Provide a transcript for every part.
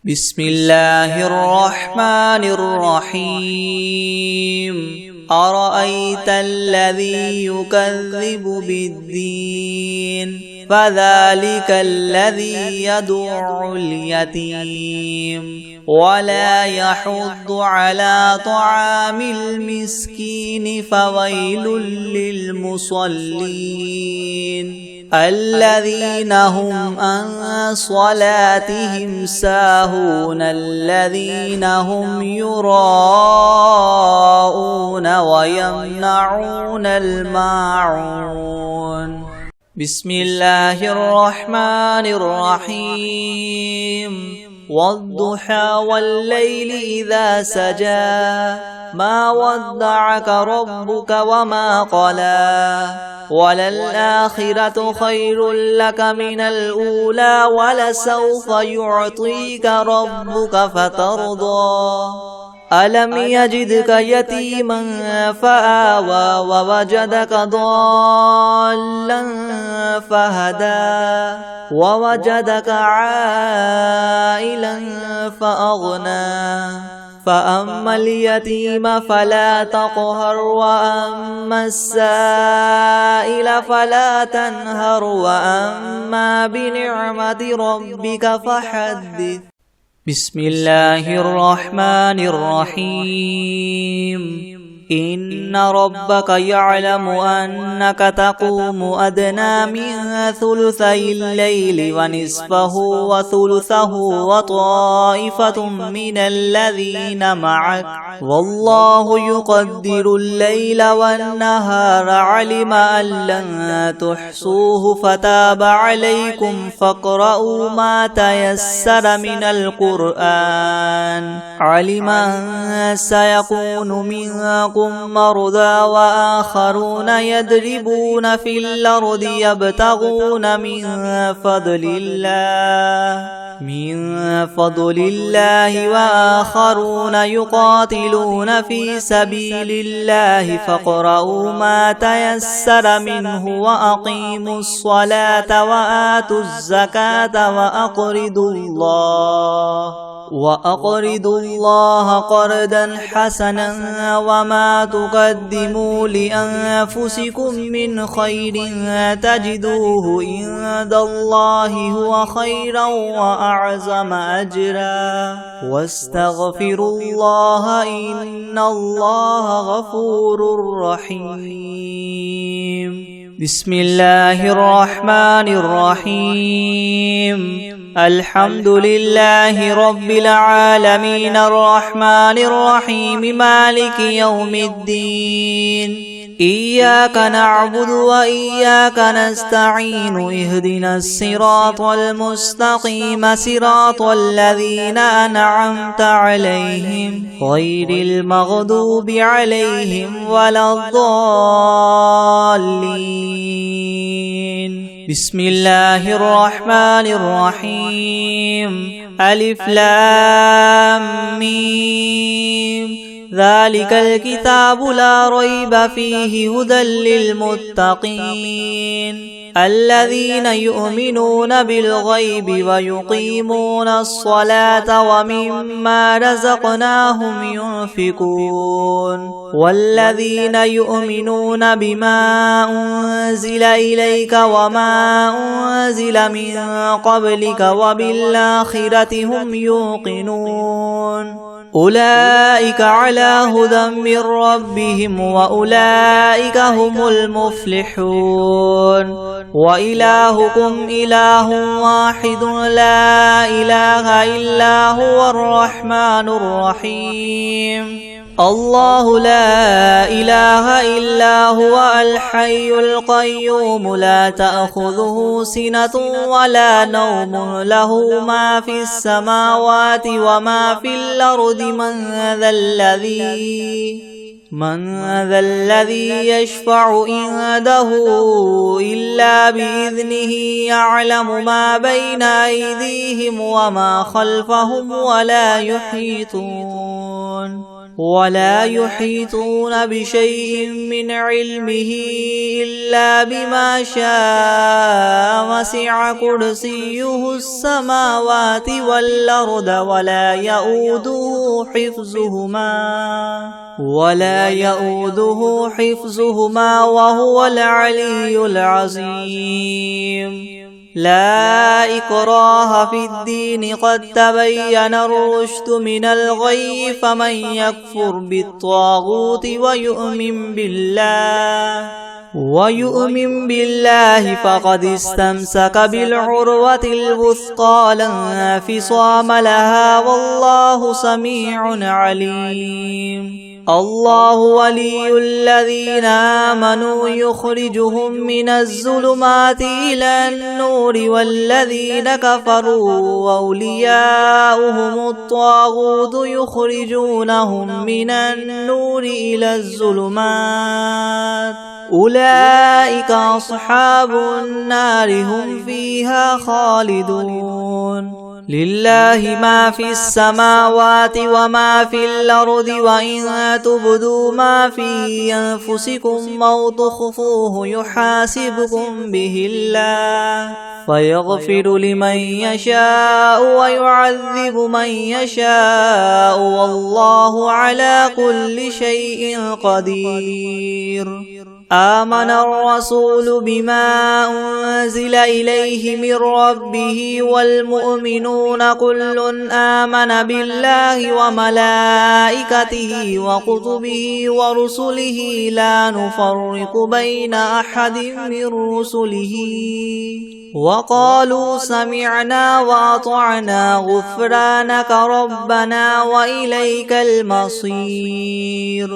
بسم الله الرحمن الرحيم أرأيت الذي يكذب بالدين فذلك الذي يدع اليتيم ولا يحض على طعام المسكين فويل للمصلين الذين هم عن صلاتهم ساهون الذين هم يراءون ويمنعون الماعون بسم الله الرحمن الرحيم والضحى والليل إذا سجى ما ودعك ربك وما قلى وللآخرة خير لك من الأولى ولسوف يعطيك ربك فترضى ألم يجدك يتيما فآوى ووجدك ضالا فهدى ووجدك عائلا فأغنى فأما اليتيم فلا تقهر وأما السائل فلا تنهر وأما بنعمة ربك فحدث بسم الله الرحمن الرحيم إن ربك يعلم أنك تقوم أدنى من ثلثي الليل ونصفه وثلثه وطائفة من الذين معك والله يقدر الليل والنهار علم أن لن تحصوه فتاب عليكم فاقرؤوا ما تيسر من القرآن علم أن سيكون منكم مرضى وآخرون يضربون في الأرض يبتغون من فضل الله وآخرون يقاتلون في سبيل الله فاقرؤوا ما تيسر منه وأقيموا الصلاة وآتوا الزكاة وأقرضوا الله قرضا حسنا وما تقدموا لأنفسكم من خير تجدوه عند الله هو خيرا وأعظم أجرا واستغفروا الله إن الله غفور رحيم بسم الله الرحمن الرحيم الحمد لله رب العالمين الرحمن الرحيم مالك يوم الدين إياك نعبد وإياك نستعين اهدنا الصراط المستقيم صراط الذين أنعمت عليهم غير المغضوب عليهم ولا الضالين بسم الله الرحمن الرحيم ألف لام ميم ذلك الكتاب لا ريب فيه هدى للمتقين الذين يؤمنون بالغيب ويقيمون الصلاة ومما رزقناهم ينفقون والذين يؤمنون بما أنزل إليك وما أنزل من قبلك وبالآخرة هم يوقنون أولئك على هدى من ربهم وأولئك هم المفلحون وإلهكم إله واحد لا إله إلا هو الرحمن الرحيم الله لا إله إلا هو الحي القيوم لا تأخذه سنة ولا نوم له ما في السماوات وما في الأرض من ذا الذي يشفع عنده إلا بإذنه يعلم ما بين أيديهم وما خلفهم ولا يحيطون ولا يحيطون بشيء من علمه إلا بما شاء وسع كرسيه السماوات والأرض ولا يؤوده حفظهما وهو العلي العظيم. لا إكراه في الدين قد تبين الرشد من الغي فمن يكفر بالطاغوت ويؤمن بالله فقد استمسك بالعروة الوثقى لا انفصام لها والله سميع عليم. الله ولي الذين آمنوا يخرجهم من الظلمات إلى النور والذين كفروا أولياؤهم الطاغوت يخرجونهم من النور إلى الظلمات أولئك أصحاب النار هم فيها خالدون. لله ما في السماوات وما في الأرض وإن تبدوا ما في أنفسكم أو تخفوه يحاسبكم به الله فيغفر لمن يشاء ويعذب من يشاء والله على كل شيء قدير. آمن الرسول بما أنزل إليه من ربه والمؤمنون كل آمن بالله وملائكته وكتبه ورسله لا نفرق بين أحد من رسله وقالوا سمعنا وأطعنا غفرانك ربنا وإليك المصير.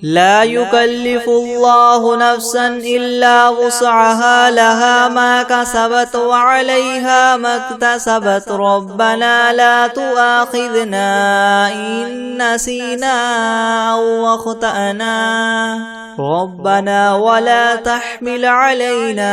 لا يكلف الله نفسا إلا وسعها لها ما كسبت وعليها ما اكتسبت ربنا لا تؤاخذنا إن نسينا أو أخطأنا ربنا ولا تحمل علينا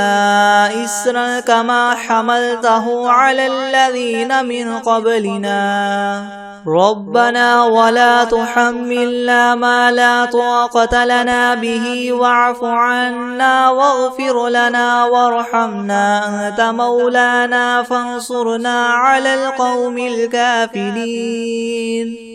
إسرا كما حملته على الذين من قبلنا ربنا ولا تحملنا ما لا طاقة لنا به واعف عنا واغفر لنا وارحمنا أنت مولانا فانصرنا على القوم الكافرين.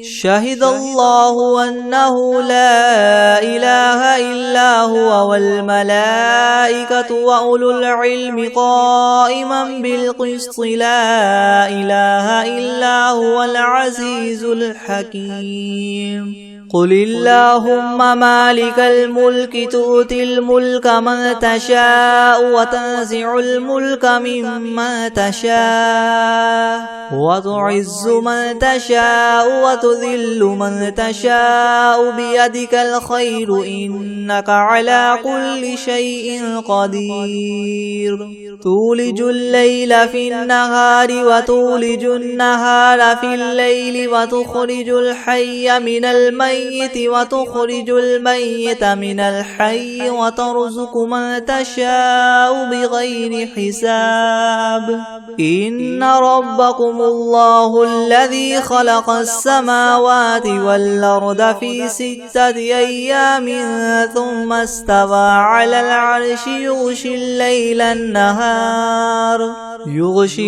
شهد الله أنه لا إله إلا هو والملائكة وأولو العلم قائما بالقسط لا إله إلا هو العزيز الحكيم. قل اللهم مالك الملك تؤتي الملك من تشاء وتنزع الملك ممن تشاء وتعز من تشاء وتذل من تشاء بيدك الخير إنك على كل شيء قدير. تولج الليل في النهار وتولج النهار في الليل وتخرج الحي من الميت وتخرج الميت من الحي وترزق من تشاء بغير حساب. إن ربكم الله الذي خلق السماوات والأرض في 6 أيام ثم استوى على العرش يغشي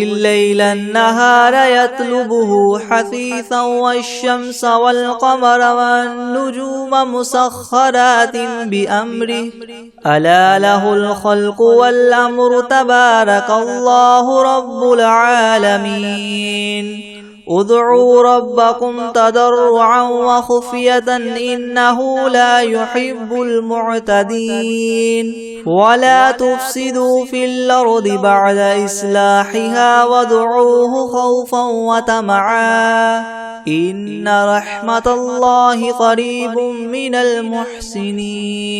الليل النهار يطلبه حثيثا والشمس والقمر والنجوم مسخرات بأمره ألا له الخلق والأمر تبارك الله رب العالمين. ادعوا ربكم تضرعا وخفية إنه لا يحب المعتدين. ولا تفسدوا في الأرض بعد إصلاحها وادعوه خوفا وطمعا إن رحمة الله قريب من المحسنين.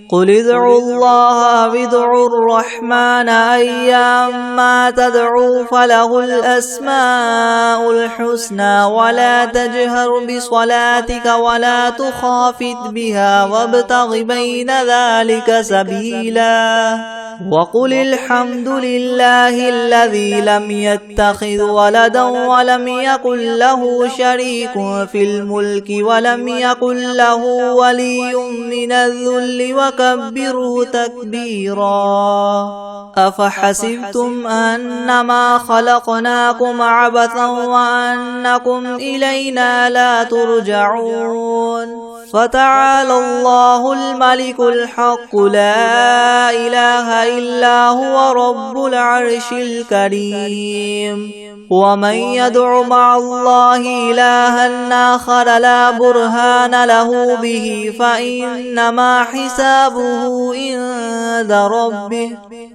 قل ادعوا الله أو ادعوا الرحمن أيما تدعوا فله الأسماء الحسنى ولا تجهر بصلاتك ولا تخافت بها وابتغ بين ذلك سبيلا وقل الحمد لله الذي لم يتخذ ولدا ولم يكن له شريك في الملك ولم يكن له ولي من الذل وكبره تكبيرا. أفحسبتم أنما خلقناكم عبثا وأنكم إلينا لا ترجعون. فتعالى الله الملك الحق لا إله إلا هو رب العرش الكريم. ومن يدع مع الله إلها آخر لا برهان له به فإنما حسابه عند ربه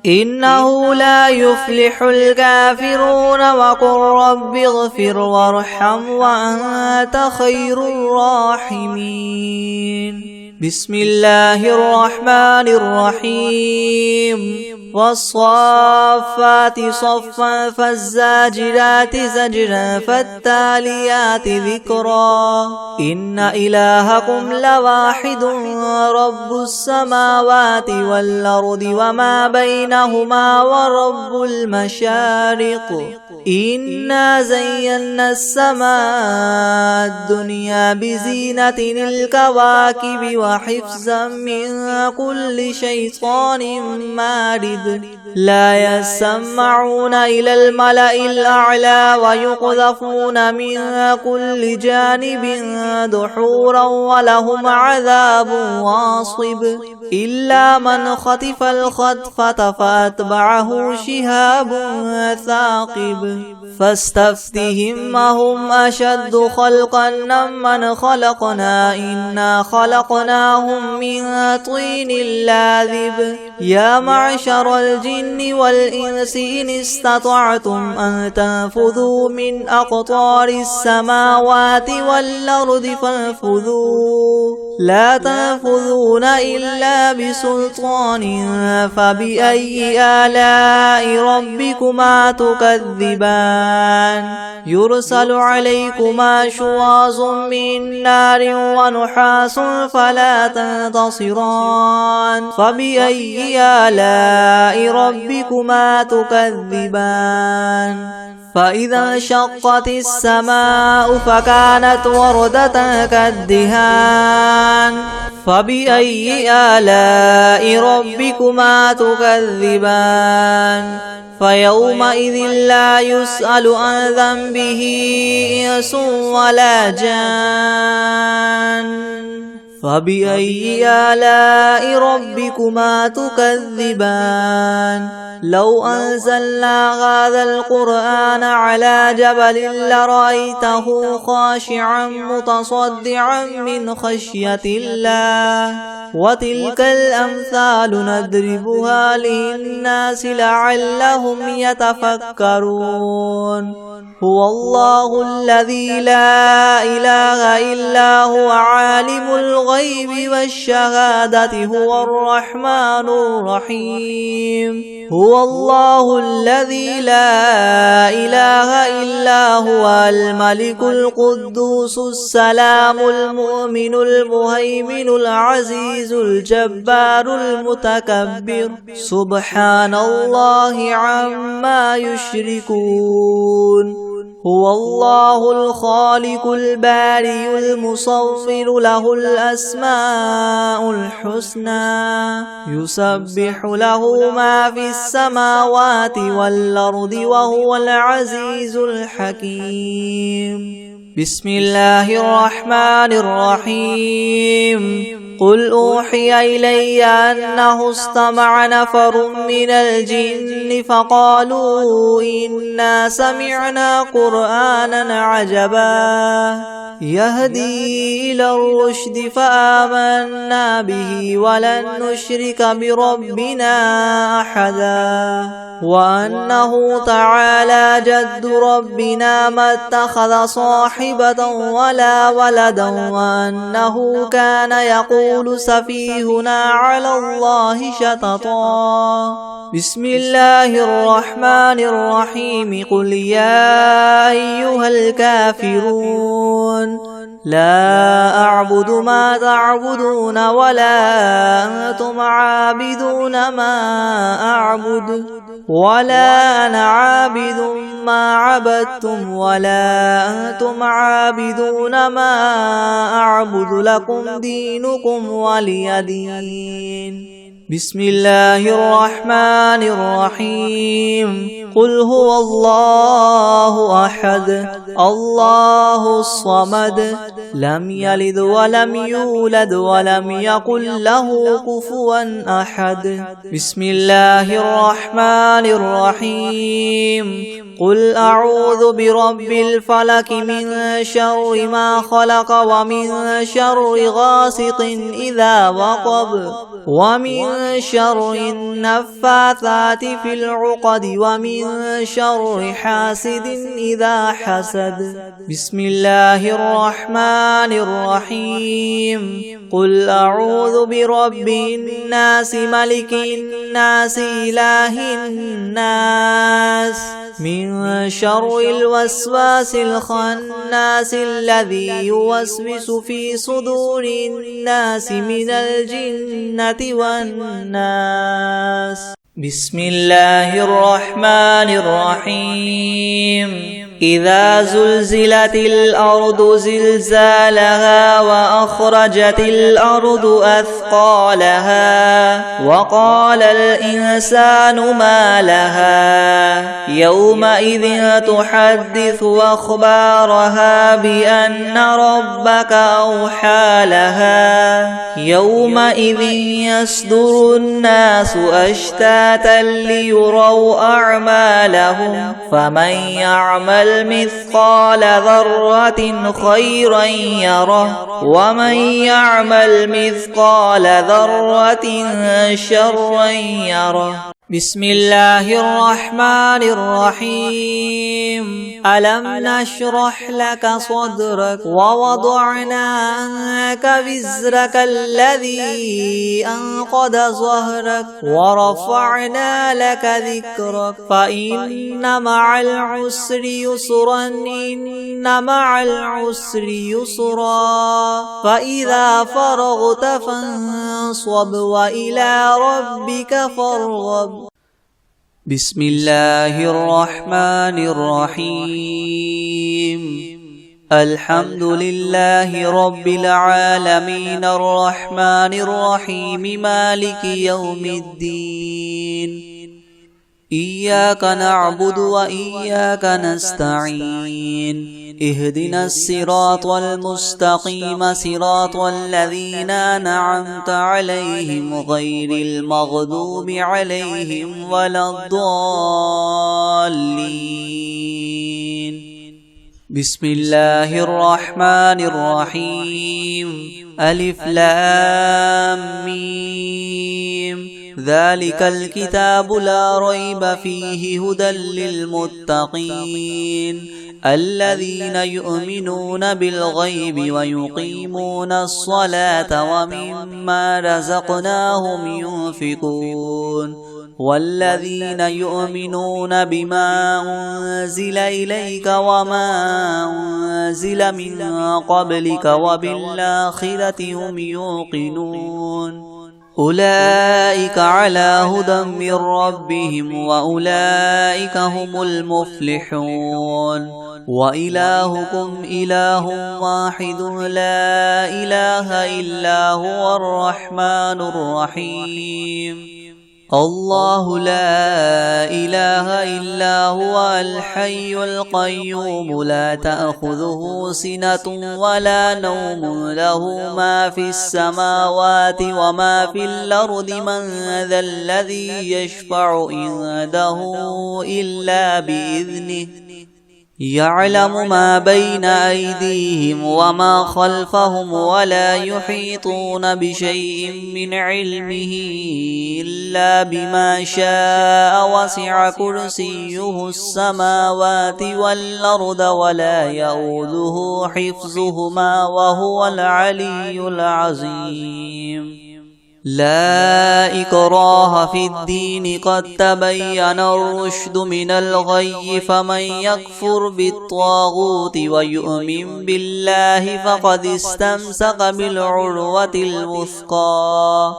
إنه لا يفلح الكافرون. وقل رب اغفر وارحم وأنت خير الراحمين. بسم الله الرحمن الرحيم. والصافات صفا فالزاجرات زجرا فالتاليات ذكرا. إن إلهكم لواحد رب السماوات والأرض وما بينهما ورب المشارق. إنا زينا السماء الدنيا بزينة الكواكب وحفظا من كل شيطان مارد. لا يسمعون إلى الملأ الأعلى ويقذفون من كل جانب دحورا ولهم عذاب واصب. إلا من خطف الخطفة فأتبعه شهاب ثاقب. فاستفتهم أهم أشد خلقا ممن خلقنا إنا خلقناهم من طين لاذب. يا معشر الجن والإنس إن استطعتم أن تنفذوا من أقطار السماوات والأرض فانفذوا لا تنفذون إلا بسلطان. فبأي آلاء ربكما تكذبان. يرسل عليكما شواظ من نار ونحاس فلا تنتصران. فبأي آلاء ربكما تكذبان. فإذا انشقت السماء فكانت وردة كالدهان. فبأي آلاء ربكما تكذبان. فيومئذ لا يسأل عن ذنبه إنس ولا جان. فبأي آلاء ربكما تكذبان. لو أنزلنا هذا القرآن على جبل لرأيته خاشعا متصدعا من خشية الله. وتلك الأمثال نضربها للناس لعلهم يتفكرون. هو الله الذي لا إله إلا هو عالم الغيب والشهادة هو الرحمن الرحيم. هو الله الذي لا إله إلا هو الملك القدوس السلام المؤمن المهيمن العزيز الجبار المتكبر. سبحان الله عما يشركون. هو الله الخالق البارئ المصور له الأسماء الحسنى. يسبح له ما في السماوات والأرض وهو العزيز الحكيم. بسم الله الرحمن الرحيم. قل أوحي إلي أنه استمع نفر من الجن فقالوا إنا سمعنا قرآنا عجبا يهدي إلى الرشد فآمنا به ولن نشرك بربنا أحدا. وأنه تعالى جد ربنا ما اتخذ صاحبة ولا ولدا. وأنه كان يقول سفيهنا على الله شططا. بسم الله الرحمن الرحيم قل يا أيها الكافرون لا أعبد ما تعبدون ولا أنتم عابدون ما أعبد ولا أنا عابد ما عبدتم ولا أنتم عابدون ما أعبد لكم دينكم ولي دين بسم الله الرحمن الرحيم قل هو الله أحد الله الصمد لم يلد ولم يولد ولم يكن له كفوا أحد بسم الله الرحمن الرحيم قل أعوذ برب الفلك من شر ما خلق ومن شر غاسق إذا وقب ومن شر النفاثات في العقد ومن شر حاسد إذا حسد بسم الله الرحمن الرحيم قل أعوذ برب الناس ملك الناس إله الناس من شر الوسواس الخناس الذي يوسوس في صدور الناس من الجنة والناس بسم الله الرحمن الرحيم إذا زلزلت الأرض زلزالها وأخرجت الأرض أثقالها وقال الإنسان ما لها يومئذ تحدث أخبارها بأن ربك أوحى لها يومئذ يصدر الناس أشتاتا ليروا أعمالهم فمن يعمل مثقال ذرة خيرا يره ومن يعمل مثقال ذرة شرا يره بسم الله الرحمن الرحيم ألم نشرح لك صدرك ووضعنا عنك وزرك الذي أنقض ظهرك ورفعنا لك ذكرك فإن مع العسر يسرا إن مع العسر يسرا فإذا فرغت فانصب وإلى ربك فارغب بسم الله الرحمن الرحيم الحمد لله رب العالمين الرحمن الرحيم مالك يوم الدين إياك نعبد وإياك نستعين اهدنا الصراط المستقيم صراط الذين أنعمت عليهم غير المغضوب عليهم ولا الضالين بسم الله الرحمن الرحيم ألف لام ميم ذلك الكتاب لا ريب فيه هدى للمتقين الذين يؤمنون بالغيب ويقيمون الصلاة ومما رزقناهم ينفقون والذين يؤمنون بما أنزل إليك وما أنزل من قبلك وبالآخرة هم يوقنون أولئك على هدى من ربهم وأولئك هم المفلحون وإلهكم إله واحد لا إله إلا هو الرحمن الرحيم الله لا إله إلا هو الحي القيوم لا تأخذه سنة ولا نوم له ما في السماوات وما في الأرض من ذا الذي يشفع عنده إلا بإذنه يعلم ما بين أيديهم وما خلفهم ولا يحيطون بشيء من علمه إلا بما شاء وسع كرسيه السماوات والأرض ولا يؤوده حفظهما وهو العلي العظيم لا إكراه في الدين قد تبين الرشد من الغي فمن يكفر بالطاغوت ويؤمن بالله فقد استمسك بالعروة الوثقى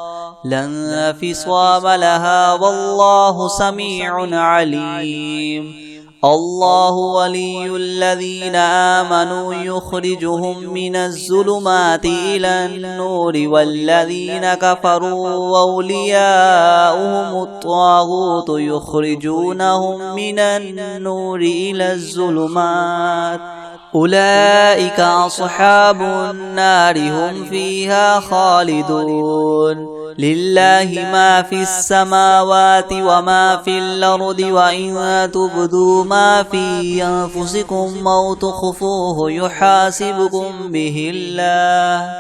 لا انفصام لها والله سميع عليم الله ولي الذين آمنوا يخرجهم من الظلمات إلى النور والذين كفروا أولياؤهم الطاغوت يخرجونهم من النور إلى الظلمات أولئك أصحاب النار هم فيها خالدون لله ما في السماوات وما في الأرض وإن تبدوا ما في أنفسكم أو تخفوه يحاسبكم به الله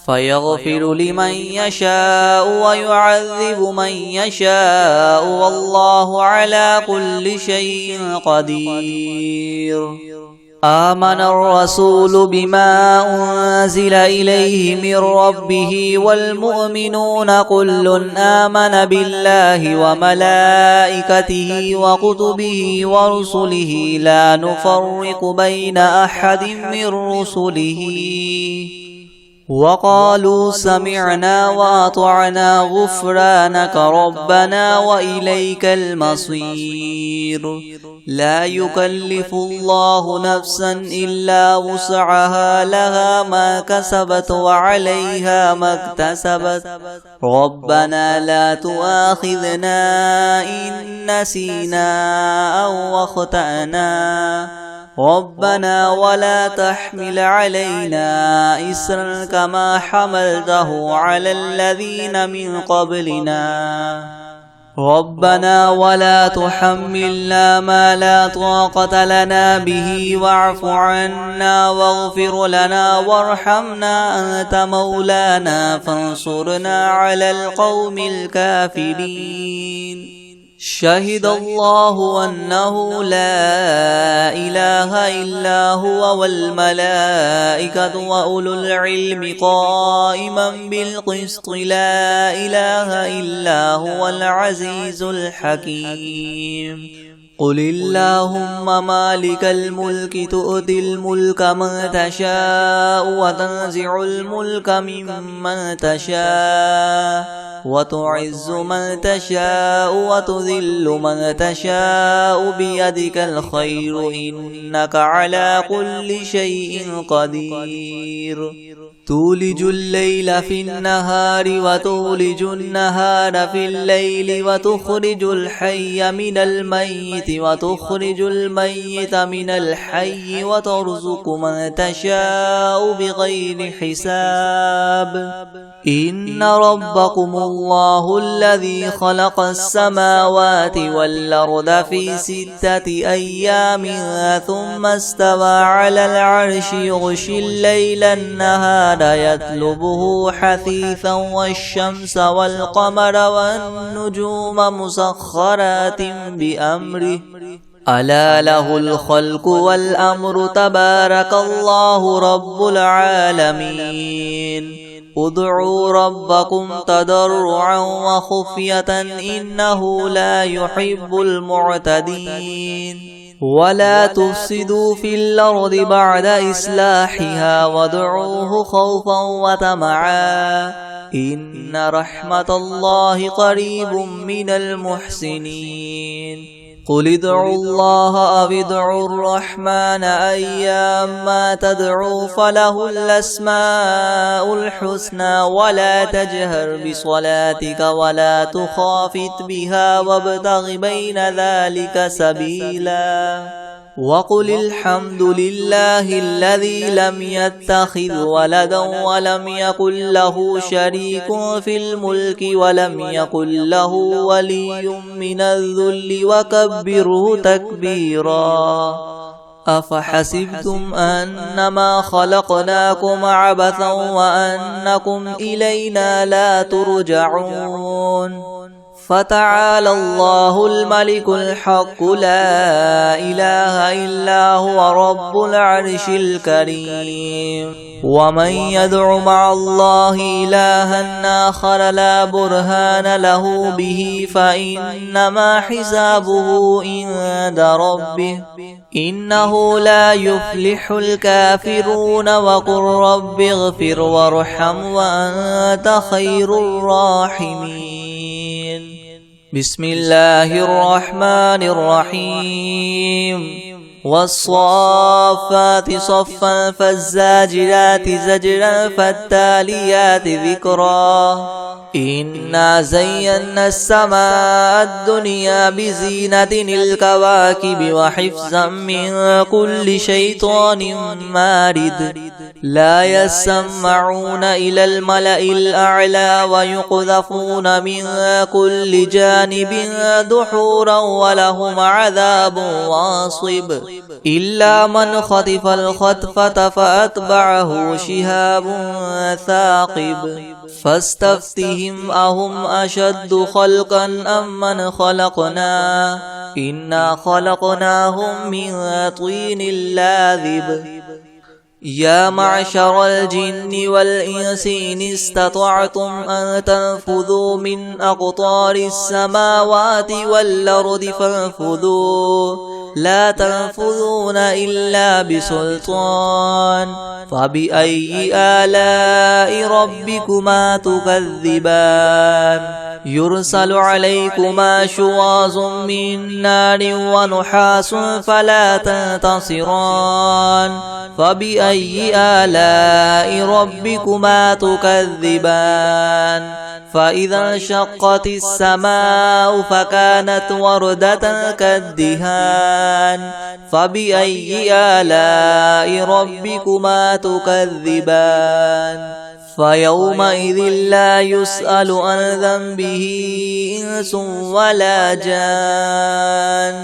فيغفر لمن يشاء ويعذب من يشاء والله على كل شيء قدير آمن الرسول بما أنزل إليه من ربه والمؤمنون كل آمن بالله وملائكته وكتبه ورسله لا نفرق بين أحد من رسله وقالوا سمعنا وأطعنا غفرانك ربنا وإليك المصير لا يكلف الله نفسا إلا وسعها لها ما كسبت وعليها ما اكتسبت ربنا لا تؤاخذنا إن نسينا أو أخطأنا ربنا ولا تحمل علينا إسرا كما حملته على الذين من قبلنا ربنا ولا تحملنا ما لا طاقة لنا به واعف عنا واغفر لنا وارحمنا أنت مولانا فانصرنا على القوم الكافرين شهد الله أنه لا إله إلا هو والملائكة وأولو العلم قائما بالقسط لا إله إلا هو العزيز الحكيم قل اللهم مالك الملك تؤتي الملك من تشاء وتنزع الملك ممن تشاء وتعز من تشاء وتذل من تشاء بيدك الخير إنك على كل شيء قدير تولج الليل في النهار وتولج النهار في الليل وتخرج الحي من الميت وتخرج الميت من الحي وترزق من تشاء بغير حساب إن ربكم الله الذي خلق السماوات والأرض في 6 أيام ثم استوى على العرش يغشي الليل النهار يطلبه حثيثا والشمس والقمر والنجوم مسخرات بأمره ألا له الخلق والأمر تبارك الله رب العالمين ادعوا ربكم تضرعا وخفية إنه لا يحب المعتدين ولا تفسدوا في الأرض بعد إصلاحها وادعوه خوفا وطمعا إن رحمة الله قريب من المحسنين قل ادعوا الله أو ادعوا الرحمن أيما تدعوا فله الأسماء الحسنى ولا تجهر بصلاتك ولا تخافت بها وابتغ بين ذلك سبيلا وقل الحمد لله الذي لم يتخذ ولدا ولم يكن له شريك في الملك ولم يكن له ولي من الذل وكبره تكبيرا أفحسبتم أنما خلقناكم عبثا وأنكم إلينا لا ترجعون فتعالى الله الملك الحق لا إله إلا هو رب العرش الكريم. ومن يدع مع الله إلها آخر لا برهان له به فإنما حسابه عند ربه إنه لا يفلح الكافرون. وقل رب اغفر وارحم وأنت خير الراحمين. بسم الله الرحمن الرحيم. والصافات صفا فالزاجرات زجرا فالتاليات ذكرا. إنا زينا السماء الدنيا بزينة الكواكب وحفظا من كل شيطان مارد. لا يسمعون إلى الملأ الأعلى ويقذفون من كل جانب دحورا ولهم عذاب واصب. إلا من خطف الخطفة فأتبعه شهاب ثاقب. فاستفتهم أهم أشد خلقا أم من خلقنا إنا خلقناهم من طين لاذب. يا معشر الجن والإنس إن استطعتم أن تنفذوا من أقطار السماوات والأرض فانفذوا لا تنفذون إلا بسلطان. فبأي آلاء ربكما تكذبان. يرسل عليكما شواظ من نار ونحاس فلا تنتصران. فبأي آلاء ربكما تكذبان. فإذا انشقت السماء فكانت وردة كالدهان. فبأي آلاء ربكما تكذبان. فيومئذ لا يسأل عن ذنبه إنس ولا جان.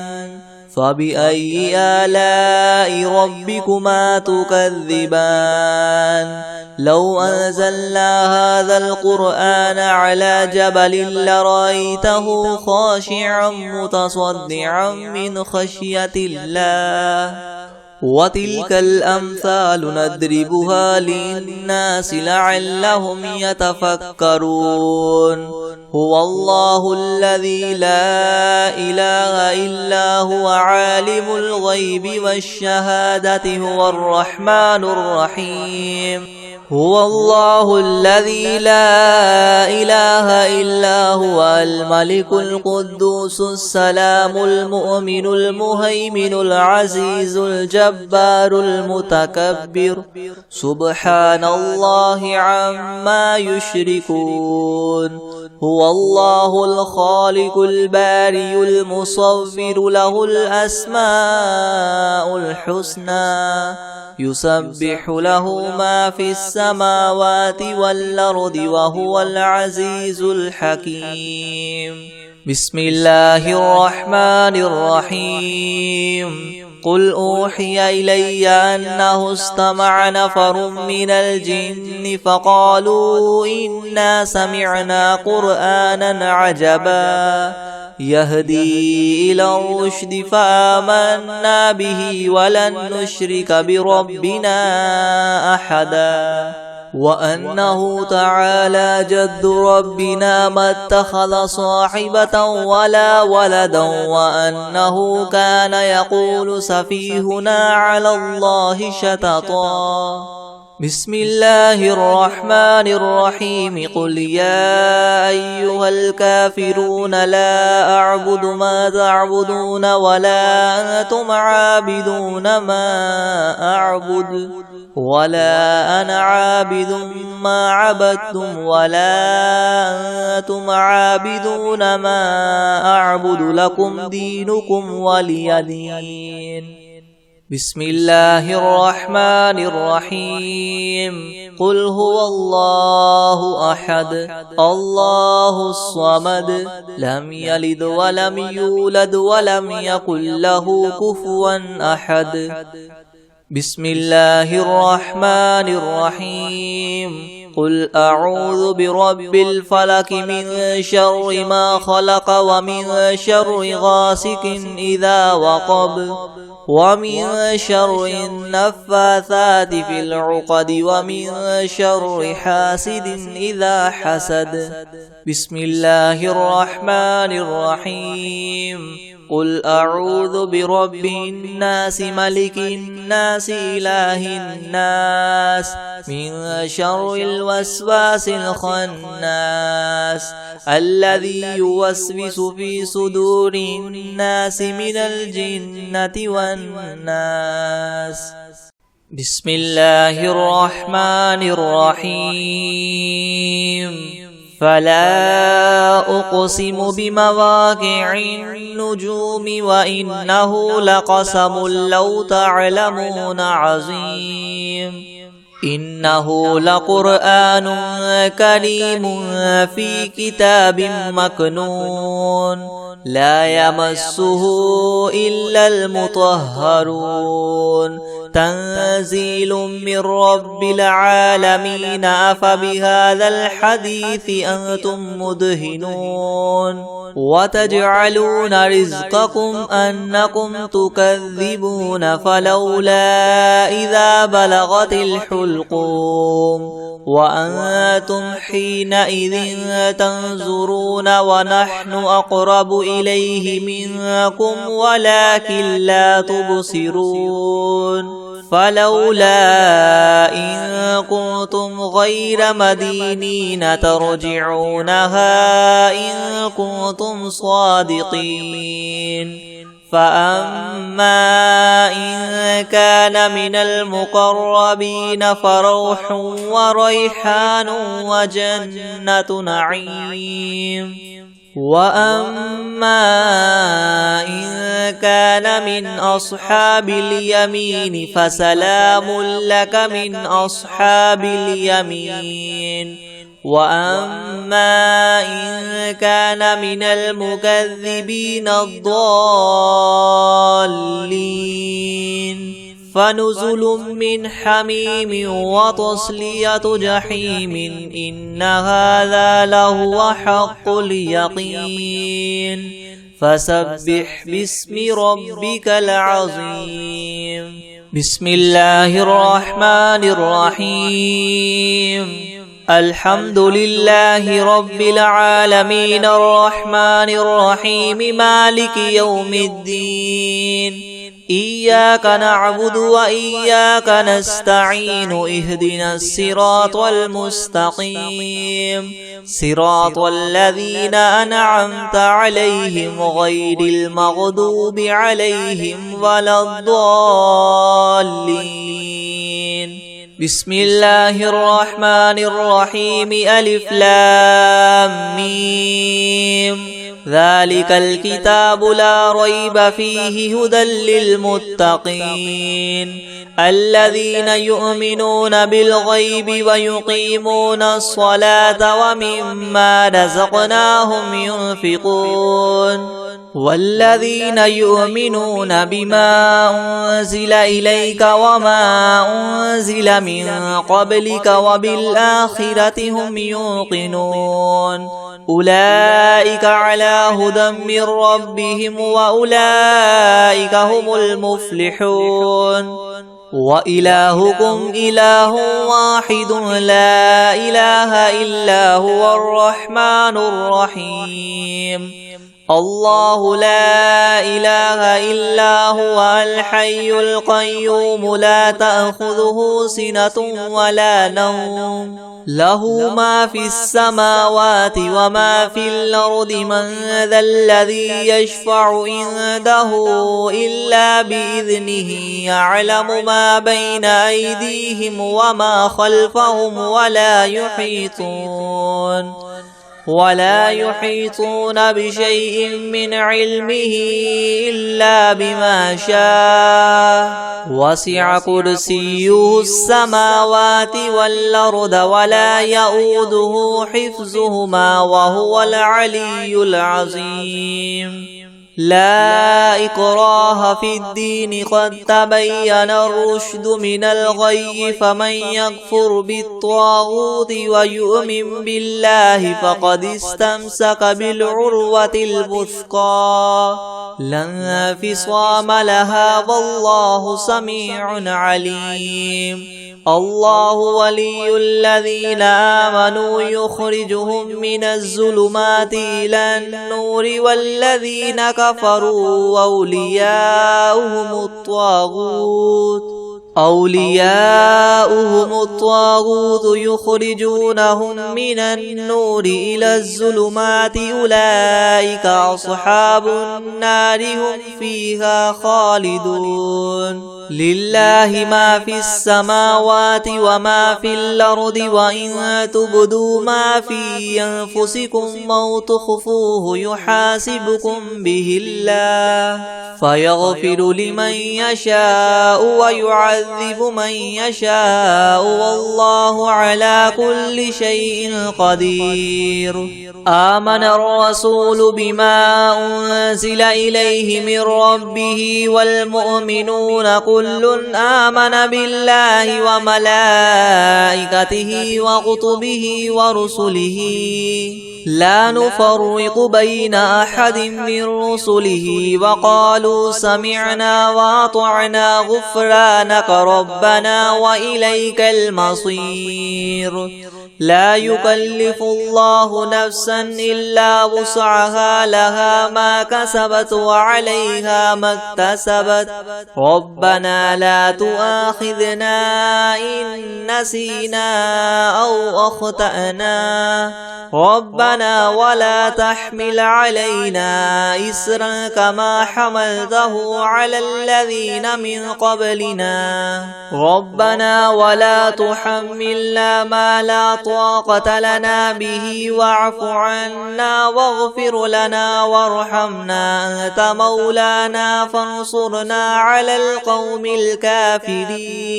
فبأي آلاء ربكما تكذبان. لو أنزلنا هذا القرآن على جبل لرأيته خاشعا متصدعا من خشية الله. وتلك الأمثال نضربها للناس لعلهم يتفكرون. هو الله الذي لا إله إلا هو عالم الغيب والشهادة هو الرحمن الرحيم. هو الله الذي لا إله إلا هو الملك القدوس السلام المؤمن المهيمن العزيز الجبار المتكبر. سبحان الله عما يشركون. هو الله الخالق البارئ المصور له الأسماء الحسنى. يسبح له ما في السماوات والأرض وهو العزيز الحكيم. بسم الله الرحمن الرحيم. قل أوحي إلي أنه استمع نفر من الجن فقالوا إنا سمعنا قرآنا عجبا يهدي إلى الرشد فآمنا به ولن نشرك بربنا أحدا. وأنه تعالى جد ربنا ما اتخذ صاحبة ولا ولدا وأنه كان يقول سفيهنا على الله شططا. بسم الله الرحمن الرحيم. قل يا أيها الكافرون لا أعبد ما تعبدون ولا أنتم عابدون ما أعبد ولا أنا عابد ما عبدتم ولا أنتم عابدون ما أعبد لكم دينكم ولي دين. بسم الله الرحمن الرحيم. قل هو الله أحد الله الصمد لم يلد ولم يولد ولم يكن له كفوا أحد. بسم الله الرحمن الرحيم قل أعوذ برب الفلك من شر ما خلق ومن شر غاسق إذا وقب ومن شر النفاثات في العقد ومن شر حاسد إذا حسد بسم الله الرحمن الرحيم قل أعوذ برب الناس ملك الناس إله الناس من شر الوسواس الخناس الذي يوسوس في صدور الناس من الجنة والناس بسم الله الرحمن الرحيم فلا أقسم بمواقع النجوم وإنه لقسم لو تعلمون عظيم إنه لقرآن كريم في كتاب مكنون لا يمسه إلا المطهرون تنزيل من رب العالمين أفبهذا الحديث أنتم مدهنون وتجعلون رزقكم أنكم تكذبون فلولا إذا بلغت الحلقوم وأنتم حينئذ تنظرون ونحن أقرب إليه منكم ولكن لا تبصرون فلولا إن كنتم غير مدينين ترجعونها إن كنتم صادقين فأما إن كان من المقربين فروح وريحان وجنة نعيم وأما إن كان من أصحاب اليمين فسلام لك من أصحاب اليمين وأما إن كان من المكذبين الضالين فنزل من حميم وتصلية جحيم إن هذا لهو حق اليقين فسبح باسم ربك العظيم بسم الله الرحمن الرحيم الحمد لله رب العالمين الرحمن الرحيم مالك يوم الدين إياك نعبد وإياك نستعين اهدنا الصراط المستقيم صراط الذين أنعمت عليهم غير المغضوب عليهم ولا الضالين بسم الله الرحمن الرحيم ألف لام ميم ذلك الكتاب لا ريب فيه هدى للمتقين الذين يؤمنون بالغيب ويقيمون الصلاة ومما رزقناهم ينفقون والذين يؤمنون بما أنزل إليك وما أنزل من قبلك وبالآخرة هم يوقنون أولئك على هدى من ربهم وأولئك هم المفلحون وإلهكم إله واحد لا إله إلا هو الرحمن الرحيم الله لا إله إلا هو الحي القيوم لا تأخذه سنة ولا نوم له ما في السماوات وما في الأرض من ذا الذي يشفع عنده إلا بإذنه يعلم ما بين أيديهم وما خلفهم ولا يحيطون بشيء من علمه إلا بما شاء وسع كرسيه السماوات والأرض ولا يؤوده حفظهما وهو العلي العظيم لا إكراه في الدين قد تبين الرشد من الغي فمن يكفر بالطاغوت ويؤمن بالله فقد استمسك بالعروة الوثقى لا انفصام لها والله سميع عليم الله ولي الذين آمنوا يخرجهم من الظلمات إلى النور والذين كفروا أولياؤهم الطاغوت يخرجونهم من النور إلى الظلمات أولئك أصحاب النار هم فيها خالدون لله ما في السماوات وما في الأرض وإن تبدوا ما في أنفسكم أو تخفوه يحاسبكم به الله فيغفر لمن يشاء ويعذب من يشاء والله على كل شيء قدير آمن الرسول بما أنزل إليه من ربه والمؤمنون كل آمن بالله وملائكته وكتبه ورسله لا نفرق بين أحد من رسله وقالوا سمعنا وأطعنا غفرانك ربنا وإليك المصير لا يكلف الله نفسا إلا وسعها لها ما كسبت وعليها ما اكتسبت ربنا لا تؤاخذنا إن نسينا أو أخطأنا ربنا ولا تحمل علينا إسرا كما حملته على الذين من قبلنا ربنا ولا تحملنا ما لا طاقة لنا به واعف عنا واغفر لنا وارحمنا أنت مولانا فانصرنا على القوم الكافرين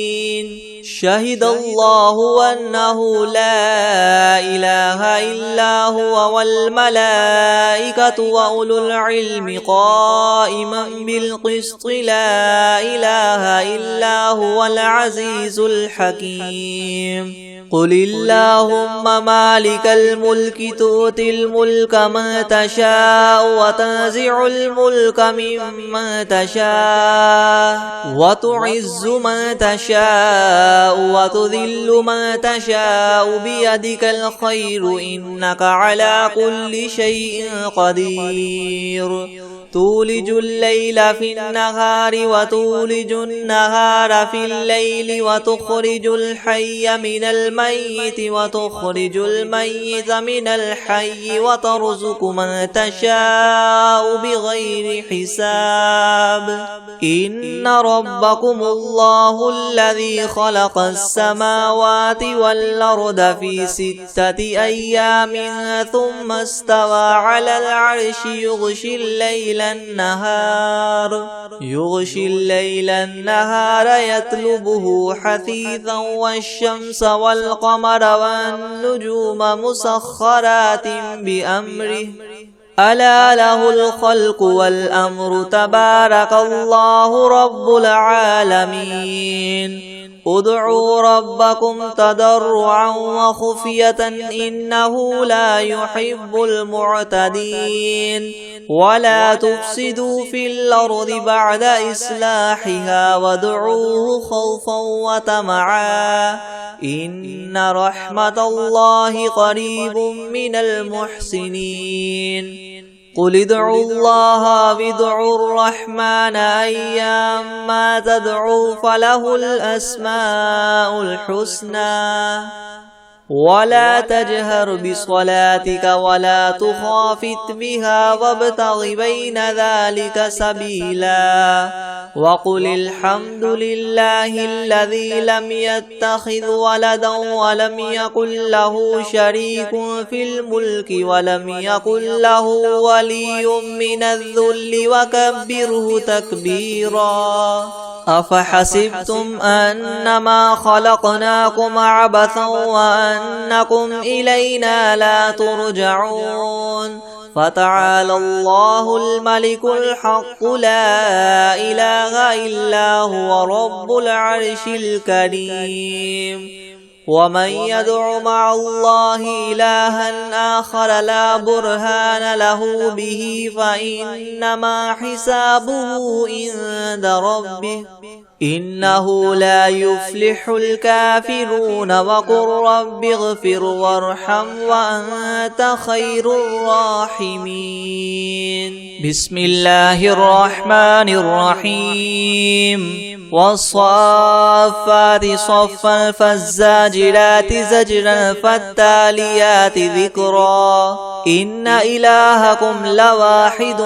شهد الله أنه لا إله إلا هو والملائكة وأولو العلم قائما بالقسط لا إله إلا هو العزيز الحكيم قل اللهم مالك الملك تؤتي الملك من تشاء وتنزع الملك ممن تشاء وتعز من تشاء وتذل من تشاء بيدك الخير إنك على كل شيء قدير تولج الليل في النهار وتولج النهار في الليل وتخرج الحي من الميت وتخرج الميت من الحي وترزق من تشاء بغير حساب إن ربكم الله الذي خلق السماوات والأرض في 6 أيام ثم استوى على العرش يغشي الليل النهار يطلبه حثيثا والشمس والقمر والنجوم مسخرات بأمره ألا له الخلق والأمر تبارك الله رب العالمين ادعوا ربكم تضرعا وخفية إنه لا يحب المعتدين ولا تفسدوا في الأرض بعد إصلاحها وادعوه خوفا وطمعا إن رحمة الله قريب من المحسنين قل ادعوا الله وادعوا الرحمن أيما تدعوا فله الأسماء الحسنى ولا تجهر بصلاتك ولا تخافت بها وابتغ بين ذلك سبيلا وقل الحمد لله الذي لم يتخذ ولدا ولم يكن له شريك في الملك ولم يكن له ولي من الذل وكبره تكبيرا أفحسبتم أنما خلقناكم عبثا وأنكم إلينا لا ترجعون فتعالى الله الملك الحق لا إله إلا هو رب العرش الكريم. ومن يدع مع الله إلها آخر لا برهان له به فإنما حسابه عند ربه إنه لا يفلح الكافرون. وقل رب اغفر وارحم وأنت خير الراحمين. بسم الله الرحمن الرحيم. والصافات صفا فالزاجرات زجرا فالتاليات ذكرا. إن إلهكم لواحد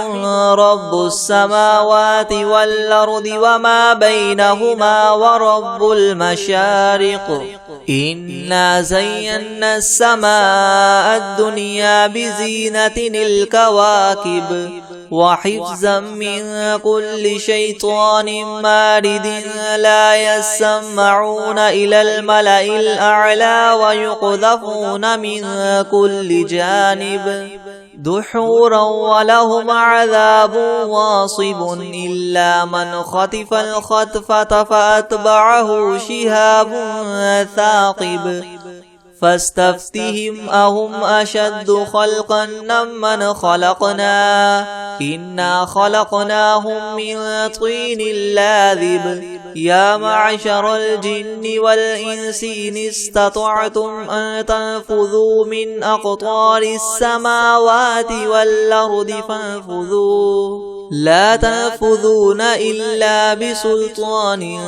رب السماوات والأرض وما بينهما ورب المشارق. إنا زينا السماء الدنيا بزينة الكواكب وحفظا من كل شيطان مارد. لا يسمعون إلى الملأ الأعلى ويقذفون من كل جانب دحورا ولهم عذاب واصب. إلا من خطف الخطفة فأتبعه شهاب ثاقب. فاستفتهم أهم أشد خلقا ممن خلقنا إنا خلقناهم من طين لاذب. يا معشر الجن والإنس إن استطعتم أن تنفذوا من أقطار السماوات والأرض فانفذوا لا تنفذون إلا بسلطان.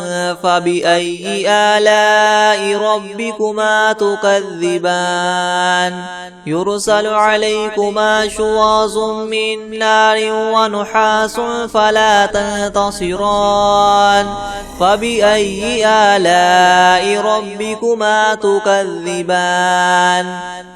فبأي آلاء ربكما تكذبان. يرسل عليكما شواظ من نار ونحاس فلا تنتصران. فبأي آلاء ربكما تكذبان.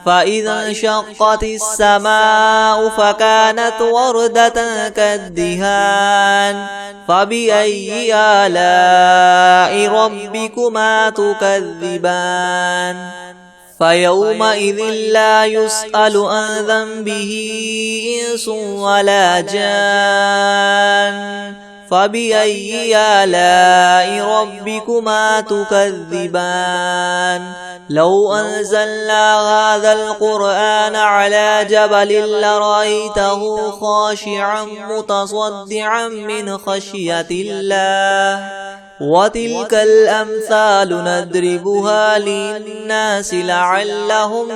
فإذا انشقت السماء فكانت وردة كالدهان. فبأي آلاء ربكما تكذبان. فيومئذ لا يسأل عن ذنبه إنس ولا جان. فبأي آلاء ربكما تكذبان. لو أنزلنا هذا القرآن على جبل لرأيته خاشعا متصدعا من خشية الله. وتلك الأمثال نضربها للناس لعلهم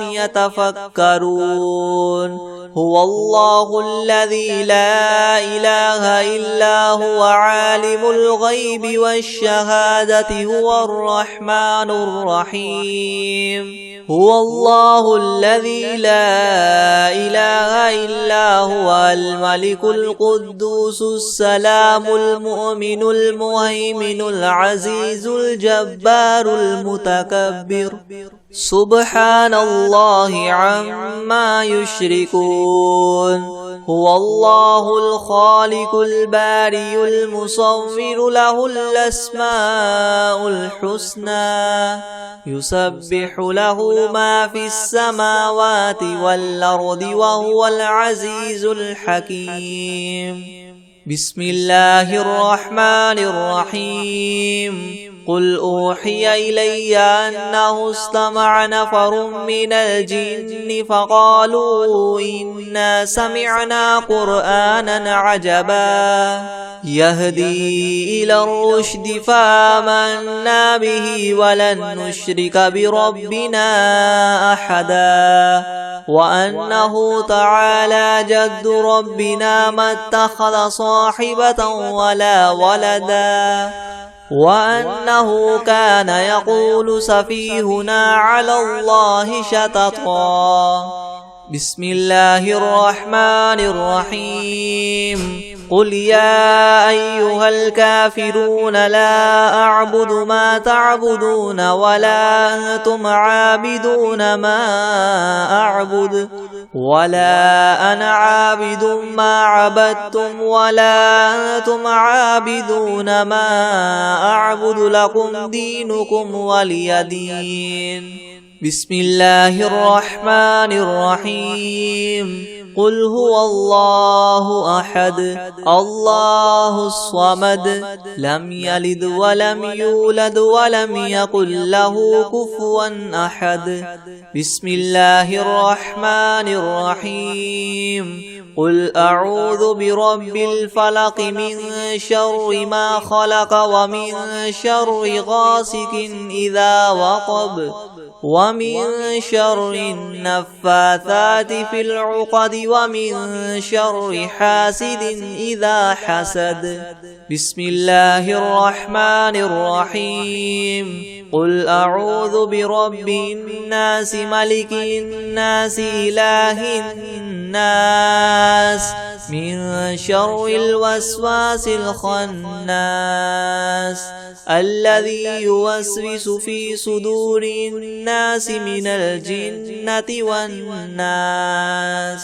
يتفكرون. هو الله الذي لا إله إلا هو عالم الغيب والشهادة هو الرحمن الرحيم. هو الله الذي لا إله إلا هو الملك القدوس السلام المؤمن المهيمن العزيز الجبار المتكبر. سبحان الله عما يشركون. هو الله الخالق البارئ المصور له الأسماء الحسنى. يسبح له ما في السماوات والأرض وهو العزيز الحكيم. بسم الله الرحمن الرحيم. قل أوحي إلي أنه استمع نفر من الجن فقالوا إنا سمعنا قرآنا عجبا يهدي إلى الرشد فآمنا به ولن نشرك بربنا أحدا. وأنه تعالى جد ربنا ما اتخذ صاحبة ولا ولدا. وأنه كان يقول سفيهنا على الله شططا. بسم الله الرحمن الرحيم. قل يا أيها الكافرون لا أعبد ما تعبدون ولا أنتم عابدون ما أعبد ولا أنا عابد ما عبدتم ولا أنتم عابدون ما أعبد لكم دينكم ولي دين. بسم الله الرحمن الرحيم. قل هو الله أحد الله الصمد لم يلد ولم يولد ولم يكن له كفوا أحد بسم الله الرحمن الرحيم قل أعوذ برب الفلق من شر ما خلق ومن شر غاسق إذا وقب ومن شر النفاثات في العقد ومن شر حاسد إذا حسد بسم الله الرحمن الرحيم قل أعوذ برب الناس ملك الناس إله الناس من شر الوسواس الخناس الذي يوسوس في صدور الناس من الجنة والناس